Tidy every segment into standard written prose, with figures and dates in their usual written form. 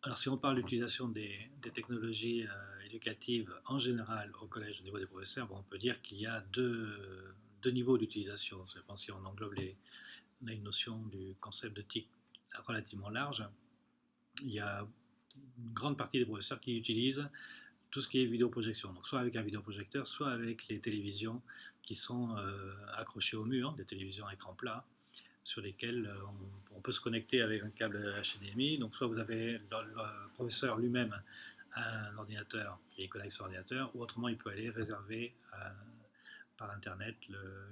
Alors, si on parle d'utilisation des technologies éducatives en général au collège au niveau des professeurs, bon, on peut dire qu'il y a deux niveaux d'utilisation. Je pense si on englobe on a une notion du concept de TIC relativement large. Il y a une grande partie des professeurs qui utilisent tout ce qui est vidéoprojection, donc soit avec un vidéoprojecteur, soit avec les télévisions qui sont accrochées au mur, des télévisions à écran plat, sur lesquels on peut se connecter avec un câble HDMI. Donc soit vous avez le professeur lui-même un ordinateur et il connecte son ordinateur, ou autrement il peut aller réserver par internet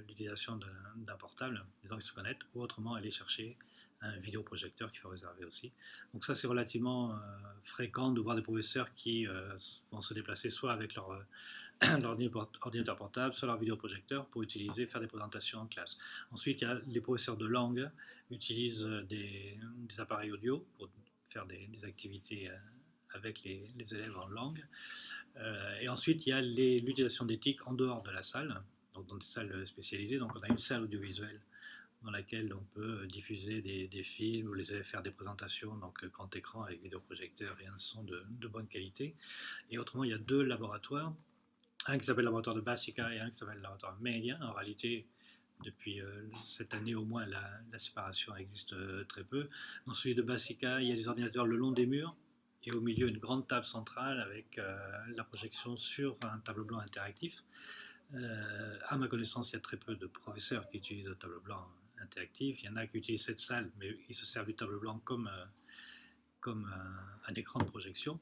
l'utilisation d'un portable, et donc il se connecte, ou autrement aller chercher un vidéoprojecteur qu'il faut réserver aussi. Donc ça c'est relativement fréquent de voir des professeurs qui vont se déplacer soit avec leur ordinateur portable, soit leur vidéoprojecteur pour faire des présentations en classe. Ensuite, il y a les professeurs de langue utilisent des appareils audio pour faire des activités avec les élèves en langue. Et ensuite, il y a l'utilisation des TIC en dehors de la salle, donc dans des salles spécialisées. Donc on a une salle audiovisuelle dans laquelle on peut diffuser des films ou les élèves faire des présentations, donc grand écran avec vidéoprojecteur et un son de bonne qualité. Et autrement, il y a deux laboratoires, un qui s'appelle le laboratoire de Basica et un qui s'appelle le laboratoire Media. En réalité, depuis cette année au moins, la séparation existe très peu. Dans celui de Basica, il y a des ordinateurs le long des murs et au milieu une grande table centrale avec la projection sur un tableau blanc interactif. À ma connaissance, il y a très peu de professeurs qui utilisent le tableau blanc interactif. Il y en a qui utilisent cette salle, mais ils se servent du tableau blanc comme un écran de projection.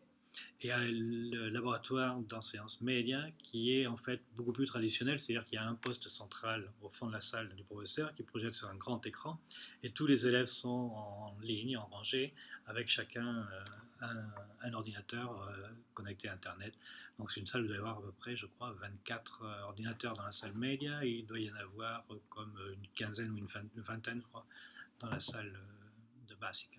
Et il y a le laboratoire d'enseignance média qui est en fait beaucoup plus traditionnel, c'est-à-dire qu'il y a un poste central au fond de la salle du professeur qui projette sur un grand écran et tous les élèves sont en ligne, en rangée, avec chacun un ordinateur connecté à Internet. Donc c'est une salle où il doit y avoir à peu près, je crois, 24 ordinateurs dans la salle média et il doit y en avoir comme une quinzaine ou une vingtaine, je crois, dans la salle de Basic.